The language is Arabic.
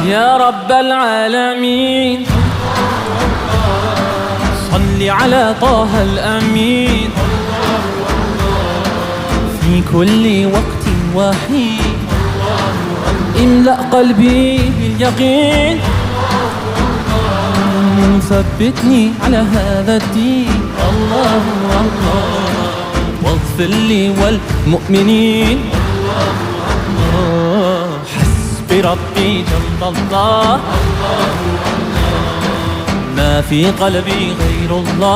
يا رب العالمين صل على طه الأمين في كل وقت وحين املأ قلبي باليقين ثبتني على هذا الدين الله الله واغفر لي والمؤمنين حسبي ربي جل الله ما في قلبي غير الله.